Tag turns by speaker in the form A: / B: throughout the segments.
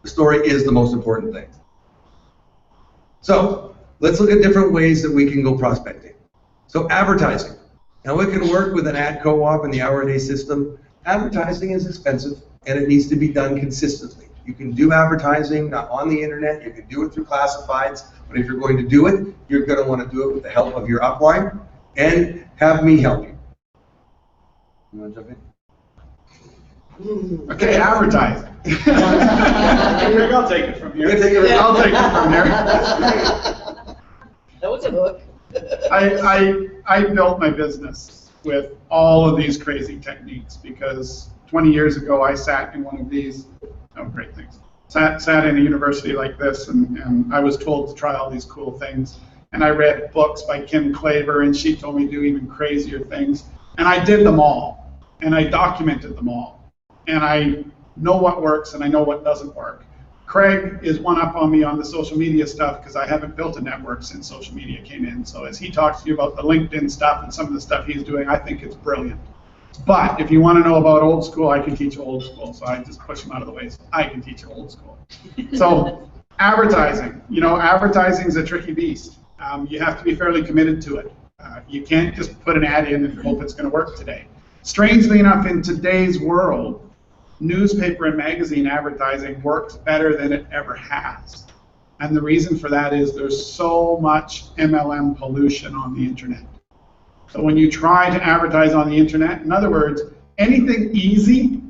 A: The story is the most important thing. So let's look at different ways that we can go prospecting. So advertising. Now it can work with an ad co-op and the hour-a-day system. Advertising is expensive and it needs to be done consistently. You can do advertising on the internet, you can do it through classifieds, but if you're going to do it, you're going to want to do it with the help of your upline and have me help you. You want to jump in?
B: Okay, advertising. Greg, I'll take it from here. I'll take it from here.
C: That was a hook.
B: I built my business with all of these crazy techniques because 20 years ago I sat in one of these, great things, sat in a university like this and I was told to try all these cool things. And I read books by Kim Klaver and she told me to do even crazier things. And I did them all. And I documented them all. And I know what works and I know what doesn't work. Craig is one up on me on the social media stuff because I haven't built a network since social media came in. So as he talks to you about the LinkedIn stuff and some of the stuff he's doing, I think it's brilliant. But if you want to know about old school, I can teach you old school. So I just push him out of the way so I can teach you old school. So advertising. You know, advertising is a tricky beast. You have to be fairly committed to it. You can't just put an ad in and hope it's going to work today. Strangely enough, in today's world, newspaper and magazine advertising works better than it ever has. And the reason for that is there's so much MLM pollution on the internet. So when you try to advertise on the internet, in other words, anything easy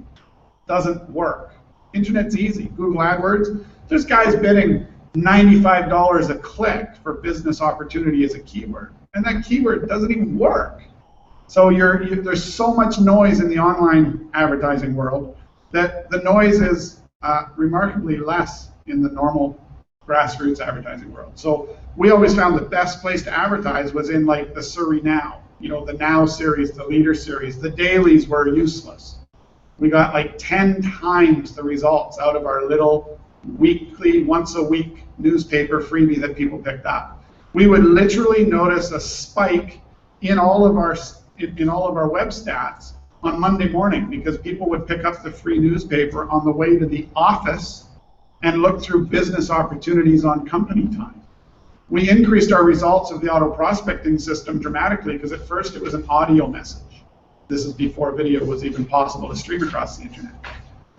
B: doesn't work. Internet's easy. Google AdWords, there's guys bidding $95 a click for business opportunity as a keyword. And that keyword doesn't even work. So there's so much noise in the online advertising world that the noise is remarkably less in the normal grassroots advertising world. So we always found the best place to advertise was in like the Surrey Now, you know, the Now series, the Leader series. The dailies were useless. We got like 10 times the results out of our little weekly, once a week newspaper freebie that people picked up. We would literally notice a spike in all of our web stats on Monday morning because people would pick up the free newspaper on the way to the office and look through business opportunities on company time. We increased our results of the auto prospecting system dramatically because at first it was an audio message. This is before video was even possible to stream across the internet.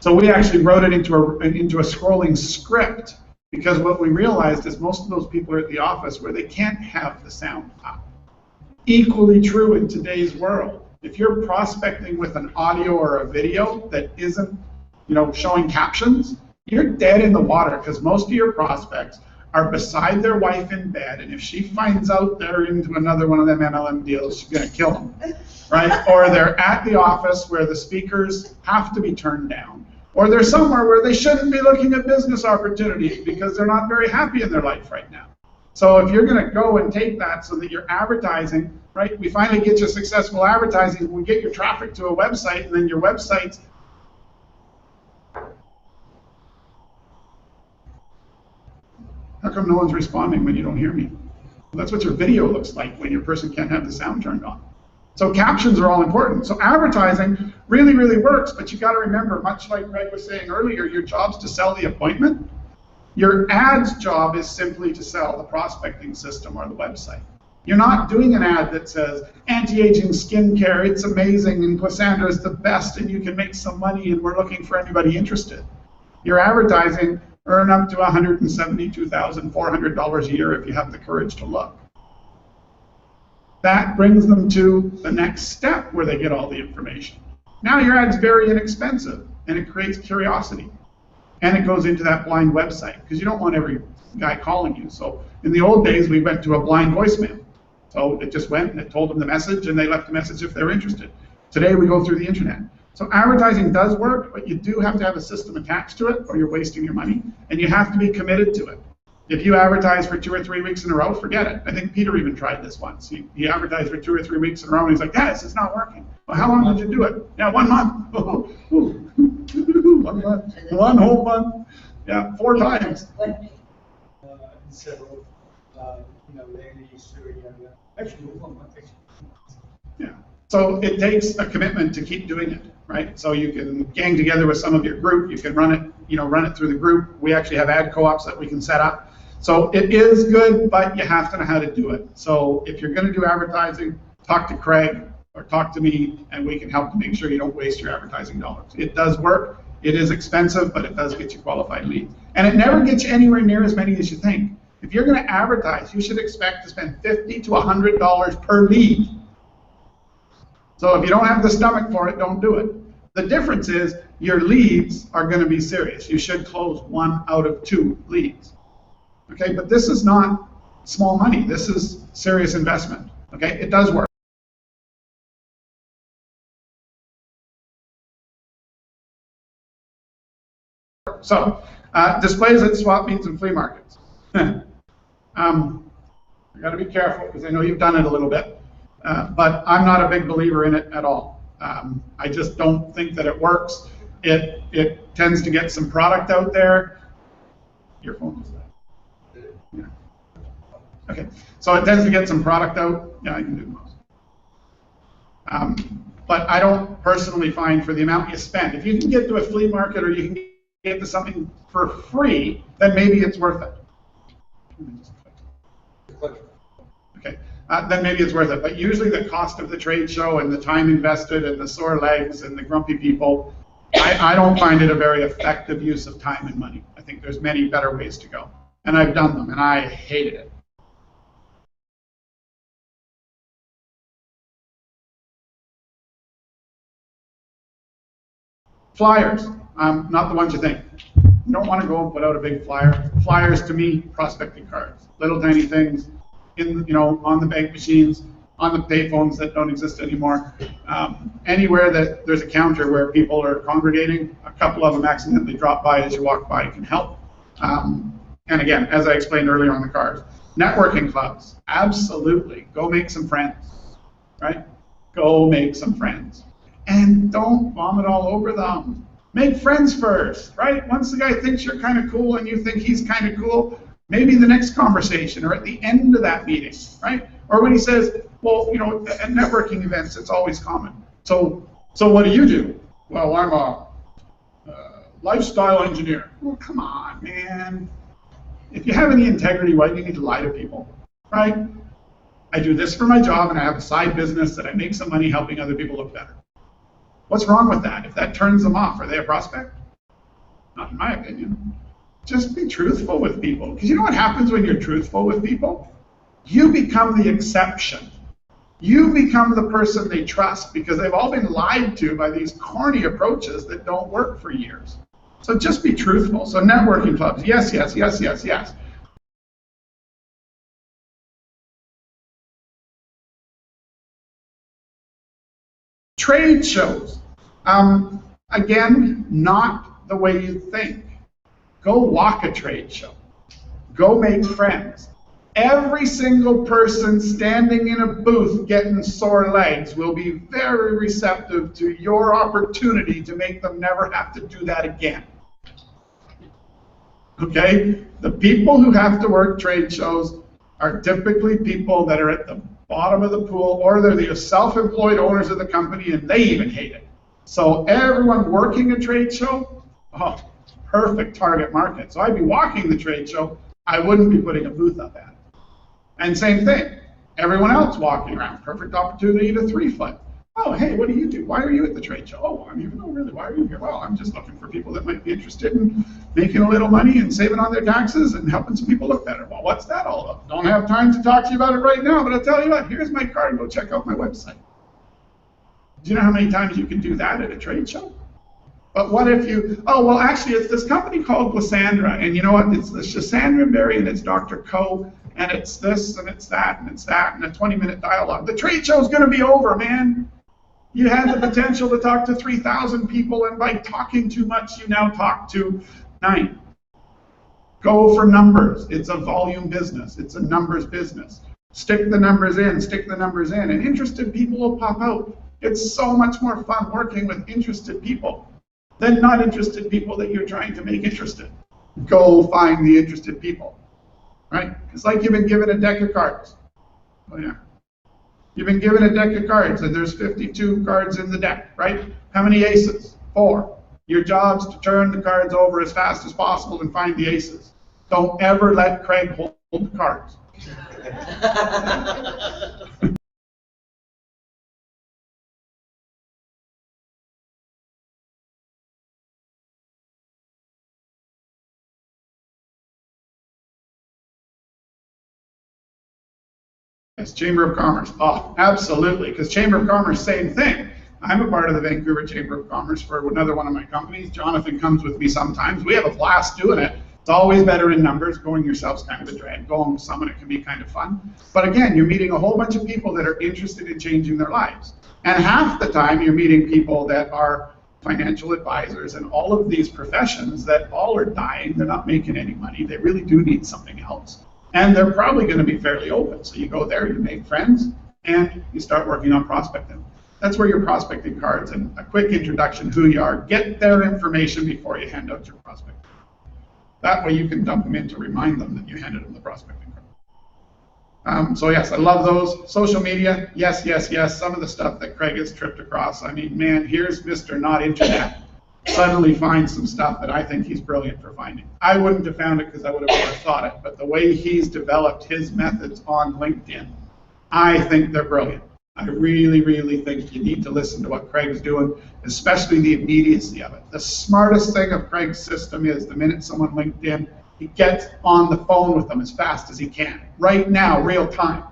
B: So we actually wrote it into a scrolling script because what we realized is most of those people are at the office where they can't have the sound up. Equally true in today's world. If you're prospecting with an audio or a video that isn't, you know, showing captions, you're dead in the water because most of your prospects are beside their wife in bed, and if she finds out they're into another one of them MLM deals, she's going to kill them, right? Or they're at the office where the speakers have to be turned down, or they're somewhere where they shouldn't be looking at business opportunities because they're not very happy in their life right now. So if you're going to go and take that so that you're advertising, right? We finally get you successful advertising, we get your traffic to a website, and then your website's how come no one's responding when you don't hear me? Well, that's what your video looks like when your person can't have the sound turned on. So captions are all important. So advertising really, really works, but you got to remember, much like Greg was saying earlier, your job's to sell the appointment. Your ad's job is simply to sell the prospecting system or the website. You're not doing an ad that says, anti-aging skincare, it's amazing, and Cassandra is the best, and you can make some money, and we're looking for anybody interested. You're advertising, earn up to $172,400 a year if you have the courage to look. That brings them to the next step where they get all the information. Now your ad's very inexpensive, and it creates curiosity. And it goes into that blind website, because you don't want every guy calling you. So in the old days, we went to a blind voicemail. So it just went and it told them the message, and they left a message if they're interested. Today, we go through the internet. So advertising does work, but you do have to have a system attached to it, or you're wasting your money, and you have to be committed to it. If you advertise for 2 or 3 weeks in a row, forget it. I think Peter even tried this once. He advertised for 2 or 3 weeks in a row, and he's like, yes, it's not working. Well, how long did you do it? Yeah, 1 month. 1 month. 1 whole month. Yeah, 4 times.
D: Several, ladies, actually 1 month.
B: Yeah. So it takes a commitment to keep doing it, right? So you can gang together with some of your group. You can run it, run it through the group. We actually have ad co-ops that we can set up. So it is good, but you have to know how to do it. So if you're going to do advertising, talk to Craig or talk to me, and we can help to make sure you don't waste your advertising dollars. It does work. It is expensive, but it does get you qualified leads. And it never gets you anywhere near as many as you think. If you're going to advertise, you should expect to spend $50 to $100 per lead. So if you don't have the stomach for it, don't do it. The difference is your leads are going to be serious. You should close 1 out of 2 leads. Okay, but this is not small money. This is serious investment. Okay, it does work. So, displays at swap meets and flea markets. I got to be careful because I know you've done it a little bit. But I'm not a big believer in it at all. I just don't think that it works. It tends to get some product out there. Your phone is that? Yeah. Okay. So it tends to get some product out. Yeah, I can do most. But I don't personally find for the amount you spend. If you can get to a flea market or you can get to something for free, then maybe it's worth it. Okay. Then maybe it's worth it. But usually the cost of the trade show and the time invested and the sore legs and the grumpy people, I don't find it a very effective use of time and money. I think there's many better ways to go. And I've done them, and I hated it. Flyers, not the ones you think. You don't want to go and put out a big flyer. Flyers, to me, prospecting cards. Little tiny things. On the bank machines, on the payphones that don't exist anymore, anywhere that there's a counter where people are congregating, a couple of them accidentally drop by as you walk by can help. And again, as I explained earlier on the cards, networking clubs, absolutely. Go make some friends, right? Go make some friends. And don't vomit all over them. Make friends first, right? Once the guy thinks you're kind of cool and you think he's kind of cool, maybe the next conversation or at the end of that meeting, right? Or when he says, well, at networking events, it's always common. So what do you do? Well, I'm a lifestyle engineer. Well, come on, man. If you have any integrity, why do you need to lie to people, right? I do this for my job, and I have a side business that I make some money helping other people look better. What's wrong with that? If that turns them off, are they a prospect? Not in my opinion. Just be truthful with people. Because you know what happens when you're truthful with people? You become the exception. You become the person they trust because they've all been lied to by these corny approaches that don't work for years. So just be truthful. So networking clubs, yes, yes, yes, yes, yes. Trade shows. Again, not the way you think. Go walk a trade show. Go make friends. Every single person standing in a booth getting sore legs will be very receptive to your opportunity to make them never have to do that again. Okay? The people who have to work trade shows are typically people that are at the bottom of the pool, or they're the self-employed owners of the company and they even hate it. So everyone working a trade show, oh, perfect target market. So I'd be walking the trade show, I wouldn't be putting a booth up at it. And same thing, everyone else walking around, perfect opportunity to 3-foot. Oh, hey, what do you do? Why are you at the trade show? Oh, I'm here. Oh, really, why are you here? Well, I'm just looking for people that might be interested in making a little money and saving on their taxes and helping some people look better. Well, what's that all about? Don't have time to talk to you about it right now, but I'll tell you what, here's my card, go check out my website. Do you know how many times you can do that at a trade show? But what if you, oh, well, actually, it's this company called Glissandra, and you know what, it's the Schisandra berry, and it's Dr. Co., and it's this, and it's that, and it's that, and a 20-minute dialogue. The trade show's going to be over, man. You had the potential to talk to 3,000 people, and by talking too much, you now talk to 9. Go for numbers. It's a volume business. It's a numbers business. Stick the numbers in, stick the numbers in, and interested people will pop out. It's so much more fun working with interested people than not interested people that you're trying to make interested. Go find the interested people, right? It's like you've been given a deck of cards. Oh yeah. You've been given a deck of cards, and there's 52 cards in the deck, right? How many aces? 4. Your job's to turn the cards over as fast as possible and find the aces. Don't ever let Craig hold the cards. Yes, Chamber of Commerce. Oh, absolutely, because Chamber of Commerce, same thing. I'm a part of the Vancouver Chamber of Commerce for another one of my companies. Jonathan comes with me sometimes. We have a blast doing it. It's always better in numbers. Going yourself's kind of a drag. Going with someone, it can be kind of fun. But again, you're meeting a whole bunch of people that are interested in changing their lives. And half the time, you're meeting people that are financial advisors and all of these professions that all are dying. They're not making any money. They really do need something else. And they're probably going to be fairly open. So you go there, you make friends, and you start working on prospecting. That's where your prospecting cards and a quick introduction, who you are, get their information before you hand out your prospect. That way you can dump them in to remind them that you handed them the prospecting card. So yes, I love those. Social media, yes, yes, yes. Some of the stuff that Craig has tripped across. I mean, man, here's Mr. Not Internet. Suddenly finds some stuff that I think he's brilliant for finding. I wouldn't have found it because I would have never thought it, but the way he's developed his methods on LinkedIn, I think they're brilliant. I really, really think you need to listen to what Craig's doing, especially the immediacy of it. The smartest thing of Craig's system is the minute someone linked in, he gets on the phone with them as fast as he can. Right now, real time.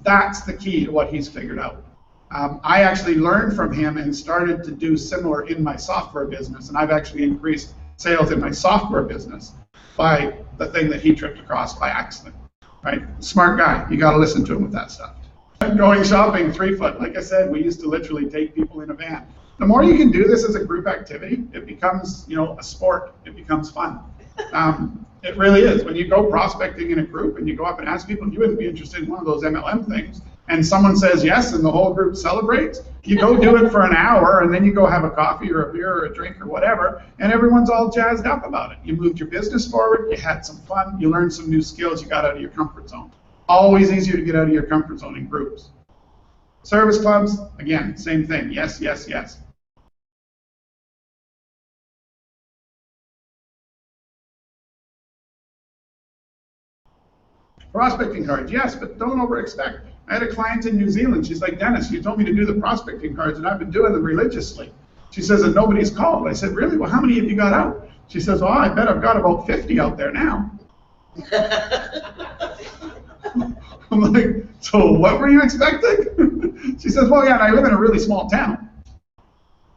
B: That's the key to what he's figured out. I actually learned from him and started to do similar in my software business, and I've actually increased sales in my software business by the thing that he tripped across by accident. Right? Smart guy. You got to listen to him with that stuff. Going shopping, 3-foot. Like I said, we used to literally take people in a van. The more you can do this as a group activity, it becomes, a sport. It becomes fun. It really is. When you go prospecting in a group and you go up and ask people, you wouldn't be interested in one of those MLM things, and someone says yes and the whole group celebrates, you go do it for an hour and then you go have a coffee or a beer or a drink or whatever, and everyone's all jazzed up about it. You moved your business forward, you had some fun, you learned some new skills, you got out of your comfort zone. Always easier to get out of your comfort zone in groups. Service clubs, again, same thing. Yes, yes, yes. Prospecting cards, yes, but don't over-expect. I had a client in New Zealand. She's like, Dennis, you told me to do the prospecting cards, and I've been doing them religiously. She says, and nobody's called. I said, really? Well, how many have you got out? She says, well, I bet I've got about 50 out there now. I'm like, so what were you expecting? She says, well, yeah, and I live in a really small town.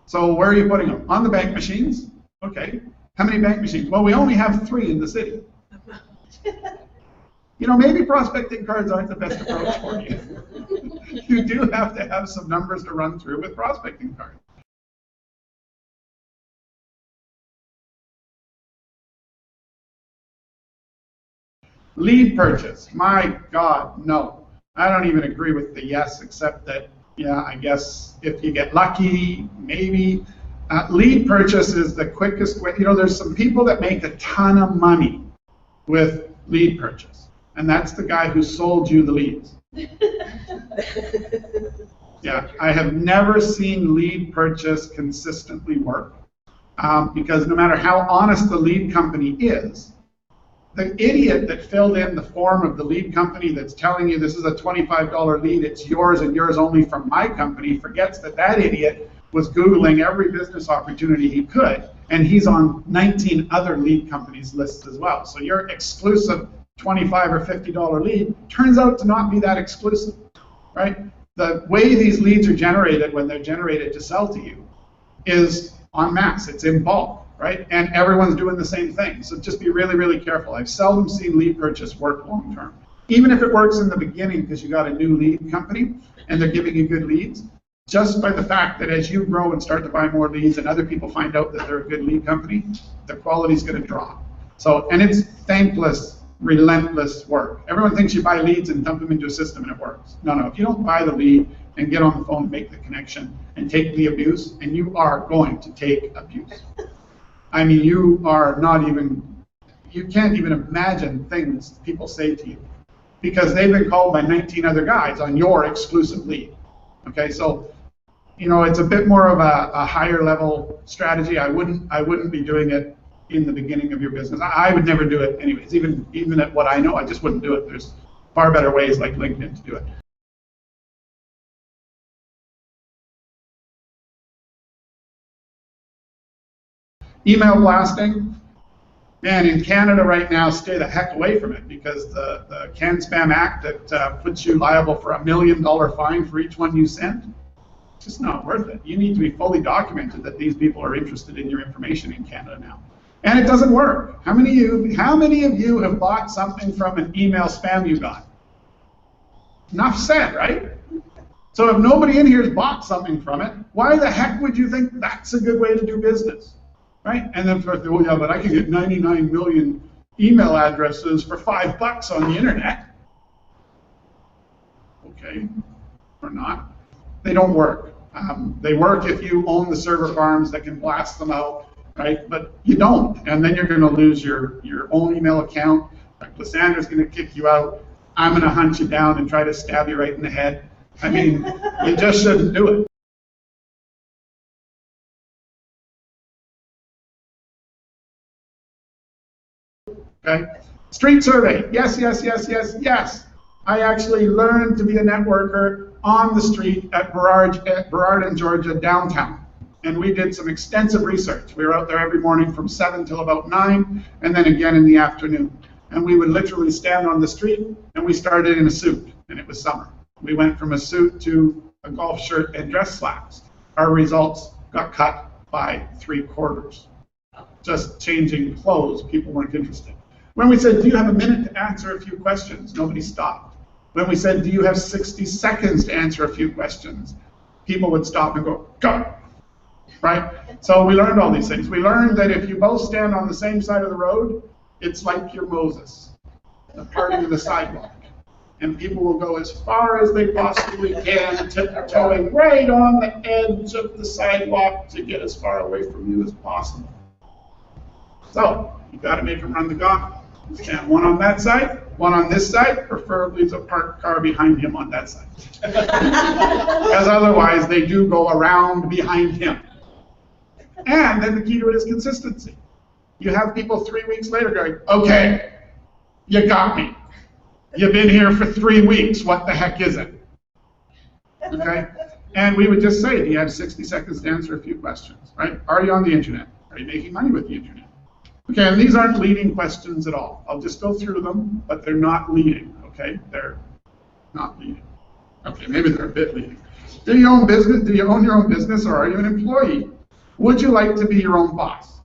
B: So where are you putting them? On the bank machines? Okay. How many bank machines? Well, we only have 3 in the city. Maybe prospecting cards aren't the best approach for you. You do have to have some numbers to run through with prospecting cards. Lead purchase, my God, no. I don't even agree with the yes, except that, yeah, I guess if you get lucky, maybe. Lead purchase is the quickest way. There's some people that make a ton of money with lead purchase, and that's the guy who sold you the leads. Yeah, I have never seen lead purchase consistently work because no matter how honest the lead company is, the idiot that filled in the form of the lead company that's telling you this is a $25 lead, it's yours and yours only from my company, forgets that idiot was Googling every business opportunity he could, and he's on 19 other lead companies' lists as well. So your exclusive $25 or $50 lead turns out to not be that exclusive, right? The way these leads are generated when they're generated to sell to you is en masse, it's in bulk, right? And everyone's doing the same thing. So just be really, really careful. I've seldom seen lead purchase work long term. Even if it works in the beginning because you got a new lead company and they're giving you good leads, just by the fact that as you grow and start to buy more leads and other people find out that they're a good lead company, the quality's going to drop. So, and it's thankless, relentless work. Everyone thinks you buy leads and dump them into a system and it works. No, if you don't buy the lead and get on the phone and make the connection and take the abuse, and you are going to take abuse. I mean, you can't even imagine things people say to you. because they've been called by 19 other guys on your exclusive lead. Okay, so it's a bit more of a higher level strategy. I wouldn't be doing it in the beginning of your business. I would never do it anyways. Even at what I know, I just wouldn't do it. There's far better ways like LinkedIn to do it. Email blasting. Man, in Canada right now, stay the heck away from it, because the Can-Spam Act that puts you liable for $1 million fine for each one you send, it's just not worth it. You need to be fully documented that these people are interested in your information in Canada now. And it doesn't work. How many of you have bought something from an email spam you got? Enough said, right? So if nobody in here has bought something from it, why the heck would you think that's a good way to do business? Right? And then for, oh yeah, but I can get 99 million email addresses for $5 on the internet. Okay, or not. They don't work. They work if you own the server farms that can blast them out, right? But you don't, and then you're going to lose your own email account. Like Lysandra's going to kick you out. I'm going to hunt you down and try to stab you right in the head. I mean, you just shouldn't do it. Okay. Street survey. Yes, yes, yes, yes, yes. I actually learned to be a networker on the street at Burrard in Georgia, downtown. And we did some extensive research. We were out there every morning from 7 till about 9, and then again in the afternoon. And we would literally stand on the street, and we started in a suit, and it was summer. We went from a suit to a golf shirt and dress slacks. Our results got cut by 3/4. Just changing clothes, people weren't interested. When we said, do you have a minute to answer a few questions? Nobody stopped. When we said, do you have 60 seconds to answer a few questions? People would stop and go, go, right? So we learned all these things. We learned that if you both stand on the same side of the road, it's like you're Moses, parting the sidewalk. And people will go as far as they possibly can, tiptoeing right on the edge of the sidewalk to get as far away from you as possible. So you got to make them run the gauntlet. Stand one on that side, one on this side, preferably there's a parked car behind him on that side. Because otherwise they do go around behind him. And then the key to it is consistency. You have people 3 weeks later going, okay, you got me. You've been here for 3 weeks, what the heck is it? Okay? And we would just say, do you have 60 seconds to answer a few questions, right? Are you on the internet? Are you making money with the internet? Okay, and these aren't leading questions at all. I'll just go through them, but they're not leading, okay? They're not leading. Okay, maybe they're a bit leading. Do you own business? Do you own your own business, or are you an employee? Would you like to be your own boss?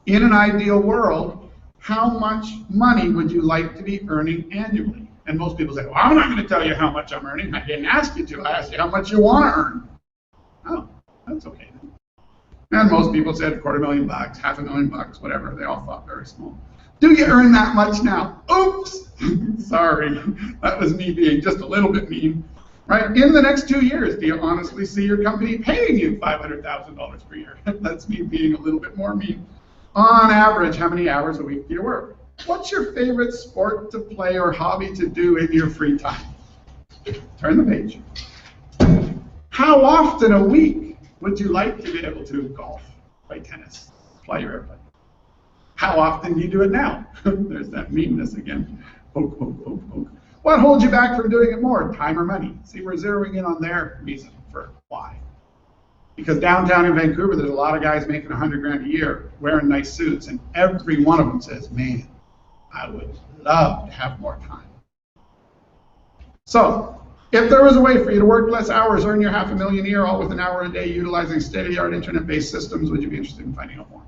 B: In an ideal world, how much money would you like to be earning annually? And most people say, well, I'm not going to tell you how much I'm earning. I didn't ask you to. I asked you how much you want to earn. Oh, that's okay then. And most people said $250,000, $500,000, whatever. They all thought very small. Do you earn that much now? Oops! Sorry, that was me being just a little bit mean. Right? In the next 2 years, do you honestly see your company paying you $500,000 per year? That's me being a little bit more mean. On average, how many hours a week do you work? What's your favorite sport to play or hobby to do in your free time? Turn the page. How often a week would you like to be able to golf, play tennis, fly your airplane? How often do you do it now? There's that meanness again. Poke, poke, poke, poke. What holds you back from doing it more? Time or money? See, we're zeroing in on their reason for why. Because downtown in Vancouver, there's a lot of guys making $100,000 a year, wearing nice suits, and every one of them says, man, I would love to have more time. So, if there was a way for you to work less hours, earn your $500,000 a year, all with an hour a day, utilizing state-of-the-art internet-based systems, would you be interested in finding out more?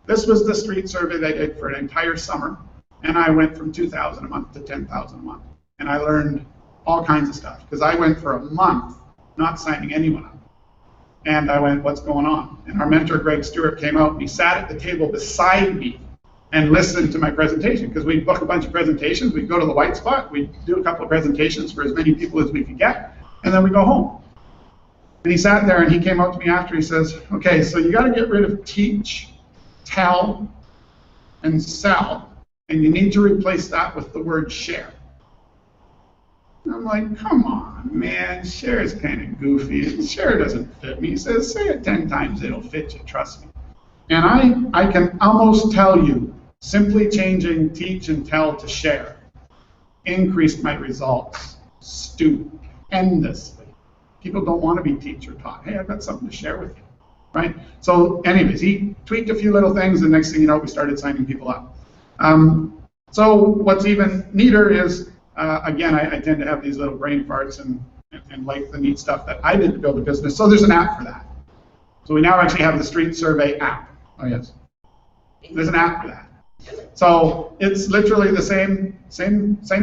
B: This was the street survey they did for an entire summer, and I went from $2,000 a month to $10,000 a month. And I learned all kinds of stuff, because I went for a month not signing anyone up. And I went, what's going on? And our mentor, Greg Stewart, came out and he sat at the table beside me and listened to my presentation, because we'd book a bunch of presentations, we'd go to the white spot, we'd do a couple of presentations for as many people as we could get, and then we'd go home. And he sat there and he came up to me after, he says, okay, so you gotta get rid of teach, tell, and sell, and you need to replace that with the word share. And I'm like, come on, man, share is kind of goofy. And share doesn't fit me. He says, say it 10 times, it'll fit you, trust me. And I can almost tell you, simply changing teach and tell to share increased my results stupendously. People don't want to be teach or taught. Hey, I've got something to share with you, right? So anyways, he tweaked a few little things, and next thing you know, we started signing people up. So what's even neater is, again, I tend to have these little brain farts and like the neat stuff that I did to build a business. So there's an app for that. So we now actually have the Street Survey app. Oh yes, there's an app for that. So it's literally the same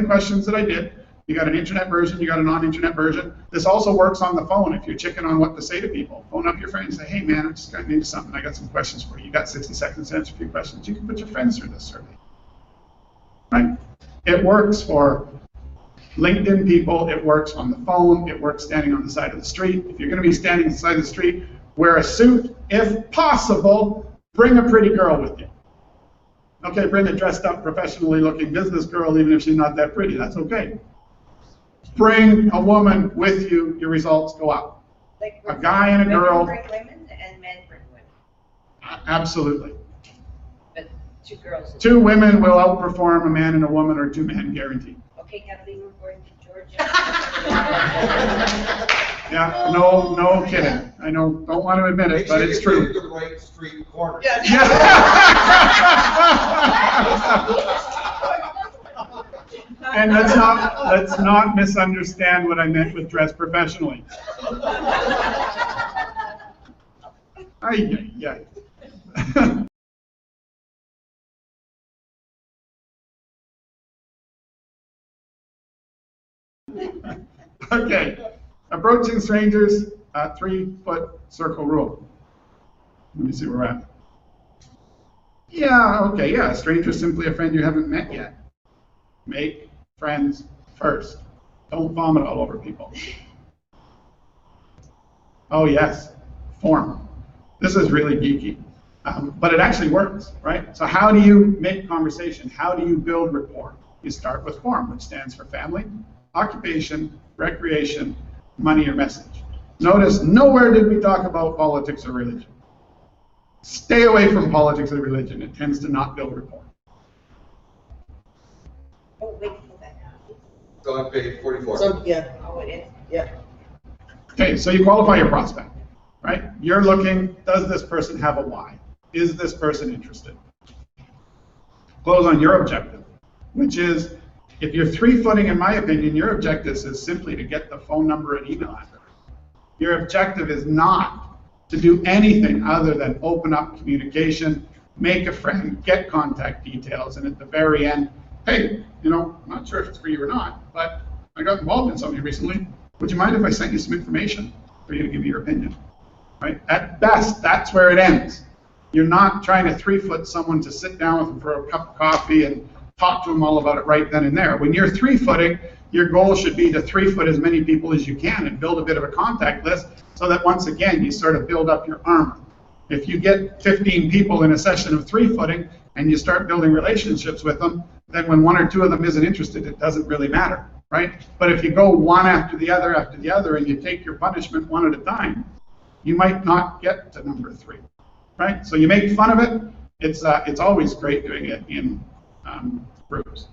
B: questions that I did. You got an internet version, you got a non-internet version. This also works on the phone if you're chicken on what to say to people. Phone up your friends and say, hey man, I'm just going into something. I got some questions for you. You got 60 seconds to answer a few questions. You can put your friends through this survey. Right? It works for LinkedIn people. It works on the phone. It works standing on the side of the street. If you're going to be standing on the side of the street, wear a suit. If possible, bring a pretty girl with you. Okay, bring a dressed up, professionally looking business girl, even if she's not that pretty. That's okay. Bring a woman with you, your results go up.
C: Like
B: a guy and a girl.
C: Bring women and men bring women.
B: Absolutely.
C: But two girls.
B: Two women will outperform a man and a woman, or two men guaranteed.
C: Okay, Kathleen, we're going to Georgia.
B: Yeah, no kidding. I know, don't want to admit it, but it's true.
D: The right street corner.
C: Yes.
B: And let's not misunderstand what I meant with dress professionally. Yeah. Okay, approaching strangers, 3-foot circle rule. Let me see where we're at. Yeah, okay, yeah, a stranger is simply a friend you haven't met yet. Make friends first. Don't vomit all over people. Oh yes, form. This is really geeky, but it actually works, right? So how do you make conversation? How do you build rapport? You start with form, which stands for family, occupation, recreation, money, or message. Notice nowhere did we talk about politics or religion. Stay away from politics or religion. It tends to not build rapport.
C: Oh, wait for that.
D: So on page 44.
E: So, yeah,
C: Oh, it is.
E: yeah.
B: Okay, so you qualify your prospect, right? You're looking, does this person have a why? Is this person interested? Close on your objective, which is, if you're 3-footing, in my opinion, your objective is simply to get the phone number and email address. Your objective is not to do anything other than open up communication, make a friend, get contact details, and at the very end, hey, you know, I'm not sure if it's for you or not, but I got involved in something recently. Would you mind if I sent you some information for you to give me your opinion? Right? At best, that's where it ends. You're not trying to 3-foot someone to sit down with them for a cup of coffee and talk to them all about it right then and there. When you're 3-footing, your goal should be to 3-foot as many people as you can and build a bit of a contact list so that once again, you sort of build up your armor. If you get 15 people in a session of 3-footing and you start building relationships with them, then when 1 or 2 of them isn't interested, it doesn't really matter, right? But if you go one after the other and you take your punishment one at a time, you might not get to number 3, right? So you make fun of it. It's always great doing it in groups.